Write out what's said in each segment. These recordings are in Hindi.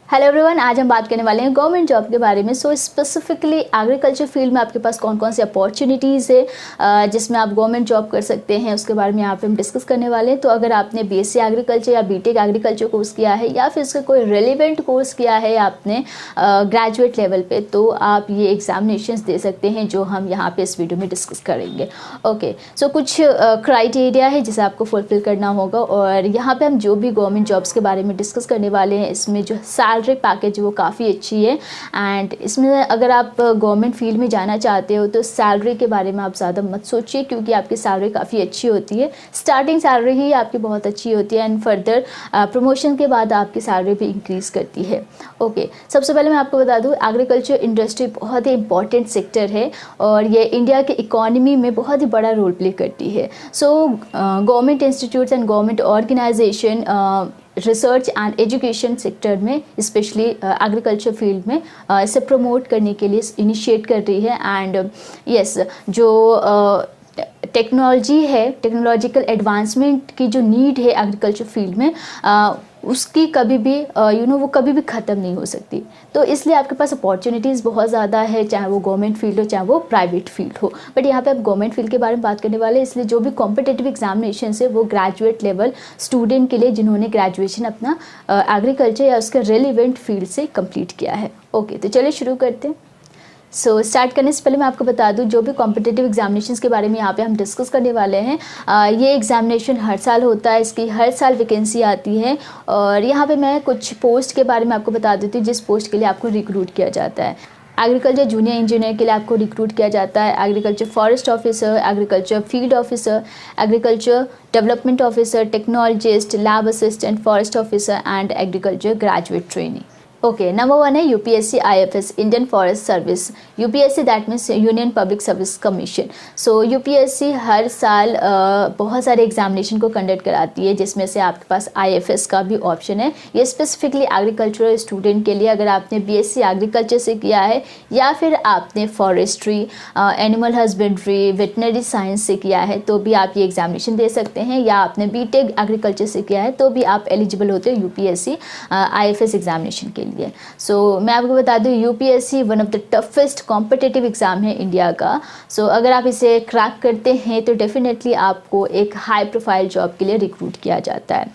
हेलो एवरीवन, आज हम बात करने वाले हैं गवर्नमेंट जॉब के बारे में। स्पेसिफिकली एग्रीकल्चर फील्ड में आपके पास कौन कौन सी अपॉर्चुनिटीज़ है जिसमें आप गवर्नमेंट जॉब कर सकते हैं, उसके बारे में यहाँ पे हम डिस्कस करने वाले हैं। तो अगर आपने बीएससी एग्रीकल्चर या बीटेक एग्रीकल्चर कोर्स किया है या फिर इसका कोई रेलिवेंट कोर्स किया है आपने ग्रेजुएट लेवल पे, तो आप ये एग्जामिनेशंस दे सकते हैं जो हम यहाँ पे इस वीडियो में डिस्कस करेंगे। ओके, सो कुछ क्राइटेरिया है जिसे आपको फुलफिल करना होगा, और यहाँ पे हम जो भी गवर्नमेंट जॉब्स के बारे में डिस्कस करने वाले हैं इसमें जो सैलरी पैकेज वो काफ़ी अच्छी है। एंड इसमें अगर आप गवर्नमेंट फील्ड में जाना चाहते हो तो सैलरी के बारे में आप ज़्यादा मत सोचिए, क्योंकि आपकी सैलरी काफ़ी अच्छी होती है। स्टार्टिंग सैलरी ही आपकी बहुत अच्छी होती है एंड फर्दर प्रमोशन के बाद आपकी सैलरी भी इंक्रीज़ करती है। ओके, सबसे पहले मैं आपको बता दूँ, एग्रीकल्चर इंडस्ट्री बहुत ही इंपॉर्टेंट सेक्टर है और ये इंडिया के इकोनॉमी में बहुत ही बड़ा रोल प्ले करती है। So government institutes and government organisation research and education sector में, स्पेशली एग्रीकल्चर फील्ड में इसे प्रमोट करने के लिए इनिशिएट कर रही है। एंड यस, जो टेक्नोलॉजी है, टेक्नोलॉजिकल एडवांसमेंट की जो नीड है एग्रीकल्चर फील्ड में, उसकी कभी भी वो कभी भी ख़त्म नहीं हो सकती। तो इसलिए आपके पास अपॉर्चुनिटीज़ बहुत ज़्यादा है, चाहे वो गवर्नमेंट फील्ड हो चाहे वो प्राइवेट फील्ड हो। बट यहाँ पे आप गवर्नमेंट फील्ड के बारे में बात करने वाले हैं, इसलिए जो भी कॉम्पिटिटिव एग्जामिनेशन है वो ग्रेजुएट लेवल स्टूडेंट के लिए जिन्होंने ग्रेजुएशन अपना एग्रीकल्चर या उसके रेलिवेंट फील्ड से कंप्लीट किया है। ओके, तो चलिए शुरू करते हैं। स्टार्ट करने से पहले मैं आपको बता दूं, जो भी कॉम्पिटिटिव एग्जामिनेशंस के बारे में यहाँ पे हम डिस्कस करने वाले हैं, ये एग्जामिनेशन हर साल होता है, इसकी हर साल वैकेंसी आती है। और यहाँ पे मैं कुछ पोस्ट के बारे में आपको बता देती हूँ जिस पोस्ट के लिए आपको रिक्रूट किया जाता है। एग्रीकल्चर जूनियर इंजीनियर के लिए आपको रिक्रूट किया जाता है, agriculture forest officer, agriculture field officer, agriculture development officer, technologist, lab assistant, forest officer and agriculture graduate trainee. Okay, number 1 है UPSC IFS, Indian forest service. UPSC that means union public service commission. So UPSC हर साल बहुत सारे एग्जामिनेशन को कंडक्ट कराती है, जिसमें से आपके पास आईएफएस का भी ऑप्शन है। ये स्पेसिफिकली एग्रीकल्चरल स्टूडेंट के लिए, अगर आपने बीएससी एग्रीकल्चर से किया है या फिर आपने forestry, animal husbandry, veterinary science से किया है तो भी आप ये एग्जामिनेशन दे सकते हैं, या आपने बीटेक एग्रीकल्चर से किया है तो भी आप एलिजिबल होते हो यूपीएससी आईएफएस एग्जामिनेशन के लिए। मैं आपको बता दूं, UPSC one of the toughest competitive exam है इंडिया का। अगर आप इसे क्रैक करते हैं तो डेफिनेटली आपको एक हाई प्रोफाइल जॉब के लिए रिक्रूट किया जाता है।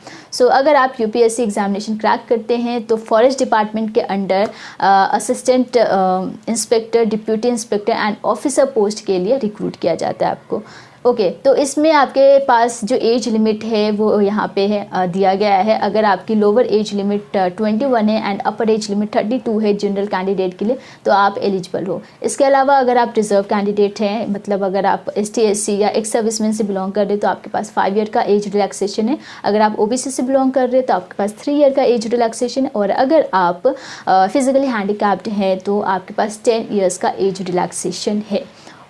अगर आप यूपीएससी एग्जामिनेशन क्रैक करते हैं तो फॉरेस्ट डिपार्टमेंट के under assistant inspector, deputy inspector and officer post के लिए रिक्रूट किया जाता है आपको। ओके, तो इसमें आपके पास जो एज लिमिट है वो यहाँ पे है दिया गया है। अगर आपकी लोअर एज लिमिट 21 है एंड अपर एज लिमिट 32 है जनरल कैंडिडेट के लिए, तो आप एलिजिबल हो। इसके अलावा अगर आप रिजर्व कैंडिडेट हैं, मतलब अगर आप एसटी एससी या एक्स सर्विसमैन से बिलोंग कर रहे हैं तो आपके पास 5 ईयर का एज रिलैक्सेशन है। अगर आप ओबीसी से बिलोंग कर रहे हैं तो आपके पास 3 ईयर का एज रिलैक्सेशन है। और अगर आप फिजिकली हैंडीकैप्ड हैं तो आपके पास 10 ईयर्स का एज रिलैक्सेशन है।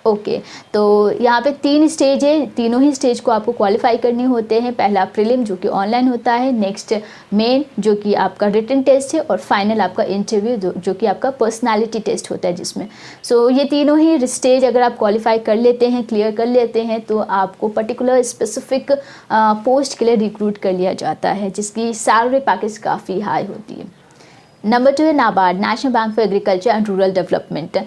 ओके, तो यहाँ पे 3 स्टेज है, तीनों ही स्टेज को आपको क्वालिफाई करने होते हैं। पहला प्रीलिम जो कि ऑनलाइन होता है, नेक्स्ट मेन जो कि आपका रिटन टेस्ट है, और फाइनल आपका इंटरव्यू जो कि आपका पर्सनालिटी टेस्ट होता है जिसमें। ये तीनों ही स्टेज अगर आप क्वालिफाई कर लेते हैं, क्लियर कर लेते हैं, तो आपको पर्टिकुलर स्पेसिफिक पोस्ट के लिए रिक्रूट कर लिया जाता है, जिसकी सैलरी पैकेज काफ़ी हाई होती है। नंबर 2 है NABARD, national bank for agriculture and rural development.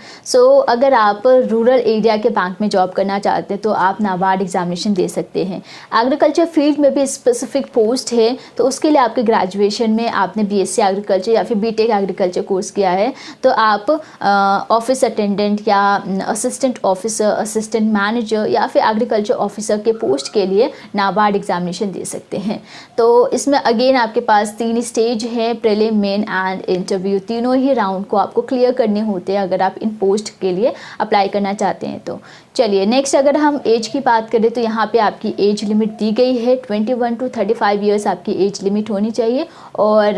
अगर आप रूरल एरिया के बैंक में जॉब करना चाहते हैं तो आप नाबार्ड एग्जामिनेशन दे सकते हैं। एग्रीकल्चर फील्ड में भी स्पेसिफिक पोस्ट है, तो उसके लिए आपके ग्रेजुएशन में आपने बीएससी एग्रीकल्चर या फिर बीटेक एग्रीकल्चर कोर्स किया है तो आप ऑफिस अटेंडेंट या असिस्टेंट ऑफिसर, असिस्टेंट मैनेजर या फिर एग्रीकल्चर ऑफिसर के पोस्ट के लिए नाबार्ड एग्जामिनेशन दे सकते हैं। तो इसमें अगेन आपके पास 3 स्टेज है, प्रीलिम, मेन एंड इंटरव्यू। तीनों ही राउंड को आपको क्लियर करने होते हैं अगर आप इन पोस्ट के लिए अप्लाई करना चाहते हैं तो। चलिए नेक्स्ट, अगर हम एज की बात करें तो यहाँ पे आपकी एज लिमिट दी गई है 21 to 35 ईयर्स आपकी एज लिमिट होनी चाहिए, और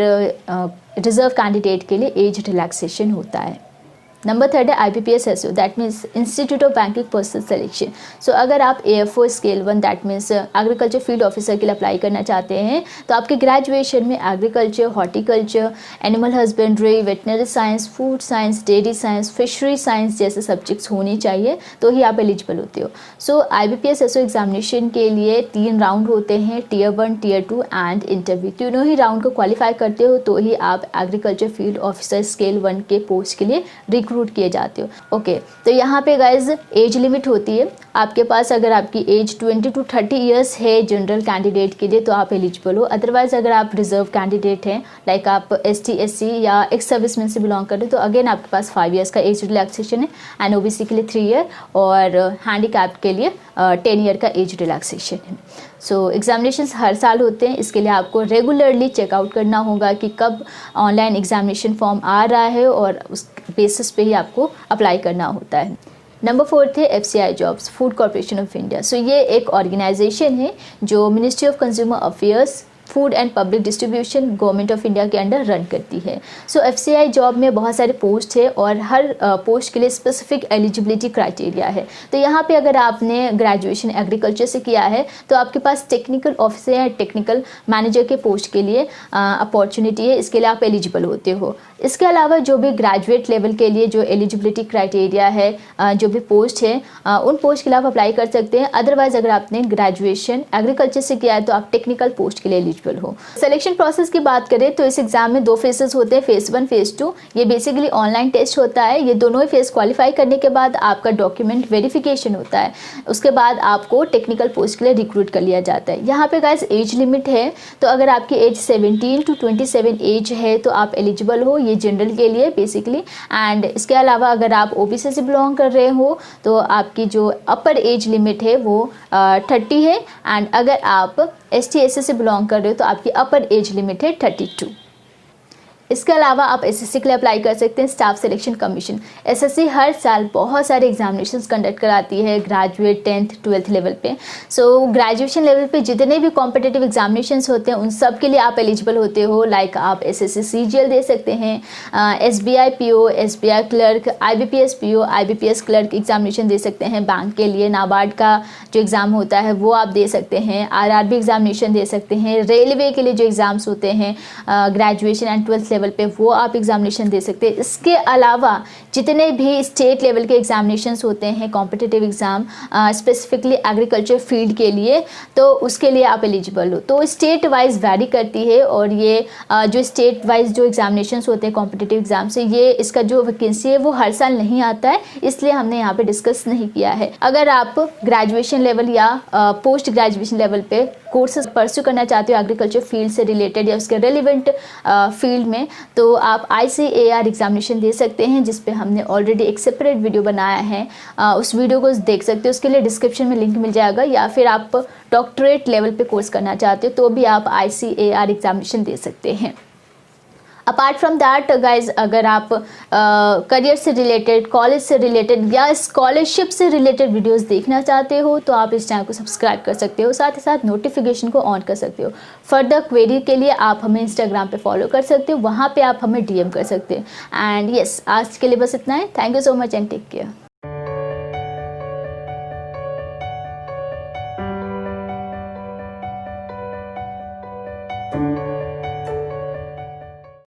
रिजर्व कैंडिडेट के लिए एज रिलैक्सेशन होता है। नंबर 3 है IBPS SO, that means institute of banking person selection. So अगर आप AFO scale 1 that means agriculture field officer के लिए अप्लाई करना चाहते हैं तो आपके ग्रेजुएशन में agriculture, horticulture, animal husbandry, veterinary science, food science, dairy science, fishery science जैसे सब्जेक्ट्स होने चाहिए तो ही आप एलिजिबल होते हो। सो IBPS SO एग्जामिनेशन के लिए 3 राउंड होते हैं, टियर 1, टियर 2 एंड इंटरव्यू। तीनों ही राउंड को क्वालिफाई करते हो तो ही आप एग्रीकल्चर फील्ड ऑफिसर स्केल 1 के पोस्ट के लिए रिक्रूट किए जाते हो। ओके, तो यहाँ पे गाइज एज लिमिट होती है आपके पास। अगर आपकी एज 20 to 30 ईयर्स है जनरल कैंडिडेट के लिए तो आप एलिजिबल हो। अदरवाइज अगर आप रिजर्व कैंडिडेट हैं, लाइक आप ST SC या एक्स सर्विसमैन से बिलोंग करते हो तो अगेन आपके पास 5 ईयर्स का एज रिलैक्सेशन है, एंड OBC के लिए 3 ईयर और हैंडीकैप्ड के लिए 10 ईयर का एज रिलैक्सेशन है। सो एग्जामिनेशंस हर साल होते हैं, इसके लिए आपको रेगुलरली चेकआउट करना होगा कि कब ऑनलाइन एग्जामिनेशन फॉर्म आ रहा है और उस बेसिस पे ही आपको अप्लाई करना होता है। नंबर 4 है FCI jobs, food corporation of India. So ये एक ऑर्गेनाइजेशन है जो ministry of consumer affairs, food and public distribution, government of India के अंडर रन करती है। सो FCI जॉब में बहुत सारे पोस्ट है और हर पोस्ट के लिए स्पेसिफिक एलिजिबिलिटी क्राइटेरिया है। तो यहाँ पे अगर आपने ग्रेजुएशन एग्रीकल्चर से किया है तो आपके पास टेक्निकल ऑफिसर या टेक्निकल मैनेजर के पोस्ट के लिए अपॉर्चुनिटी है, इसके लिए आप एलिजिबल होते हो। इसके अलावा जो भी ग्रेजुएट लेवल के लिए जो एलिजिबिलिटी क्राइटेरिया है, जो भी पोस्ट है उन पोस्ट के लिए आप अप्लाई कर सकते हैं। अदरवाइज अगर आपने ग्रेजुएशन एग्रीकल्चर से किया है तो आप टेक्निकल पोस्ट के लिए एलिजिबल हो। सिलेक्शन प्रोसेस की बात करें तो इस एग्जाम में 2 फेजेस होते हैं, फेज 1, फेज 2। ये बेसिकली ऑनलाइन टेस्ट होता है। ये दोनों ही फेज क्वालिफाई करने के बाद आपका डॉक्यूमेंट वेरिफिकेशन होता है, उसके बाद आपको टेक्निकल पोस्ट के लिए रिक्रूट कर लिया जाता है। यहाँ पे गाइस एज लिमिट है, तो अगर आपकी एज 17 to 27 एज है तो आप एलिजिबल हो, ये जनरल के लिए बेसिकली। एंड इसके अलावा अगर आप OBC से बिलोंग कर रहे हो तो आपकी जो अपर एज लिमिट है वो 30 है, एंड अगर आप ST SC से बिलोंग कर रहे हो तो आपकी अपर एज लिमिट है 32। इसके अलावा आप SSC के लिए अप्लाई कर सकते हैं, स्टाफ सिलेक्शन कमीशन। SSC हर साल बहुत सारे एग्जामिनेशंस कंडक्ट कराती है ग्रेजुएट, 10th 12th लेवल पे। सो ग्रेजुएशन लेवल पे जितने भी कॉम्पिटिटिव एग्जामिनेशंस होते हैं उन सब के लिए आप एलिजिबल होते हो। लाइक आप SSC CGL दे सकते हैं, SBI PO, SBI clerk, IBPS PO, IBPS clerk examination दे सकते हैं। बैंक के लिए नाबार्ड का जो एग्ज़ाम होता है वो आप दे सकते हैं, RRB एग्जामिनेशन दे सकते हैं। रेलवे के लिए जो एग्ज़ाम्स होते हैं ग्रेजुएशन एंड 12th लेवल पे वो आप एग्जामिनेशन दे सकते हैं। इसके अलावा जितने भी स्टेट लेवल के एग्जामिनेशंस होते हैं competitive exam specifically agriculture field के लिए, तो उसके लिए आप एलिजिबल हो। तो स्टेट वाइज वैरी करती है, और ये जो स्टेट वाइज जो एग्जामिनेशंस होते हैं कॉम्पिटिटिव एग्ज़ाम से, ये इसका जो वैकेंसी है वो हर साल नहीं आता है, इसलिए हमने यहाँ पे डिस्कस नहीं किया है। अगर आप ग्रेजुएशन लेवल या पोस्ट ग्रेजुएशन लेवल पे कोर्सेज परस्यू करना चाहते हो एग्रीकल्चर फील्ड से रिलेटेड या उसके रेलिवेंट फील्ड में, तो आप ICAR एग्जामिनेशन दे सकते हैं, जिस पे हमने ऑलरेडी एक सेपरेट वीडियो बनाया है। उस वीडियो को देख सकते हो, उसके लिए डिस्क्रिप्शन में लिंक मिल जाएगा। या फिर आप डॉक्टरेट लेवल पे कोर्स करना चाहते हो तो भी आप ICAR एग्जामिनेशन दे सकते हैं। अपार्ट फ्रॉम दैट गाइज, अगर आप करियर से रिलेटेड, कॉलेज से रिलेटेड या स्कॉलरशिप से रिलेटेड वीडियोस देखना चाहते हो तो आप इस चैनल को सब्सक्राइब कर सकते हो, साथ ही साथ नोटिफिकेशन को ऑन कर सकते हो। फर्दर क्वेरी के लिए आप हमें इंस्टाग्राम पे फॉलो कर सकते हो, वहाँ पे आप हमें DM कर सकते हैं। एंड यस, आज के लिए बस इतना है। Thank you so much and take care.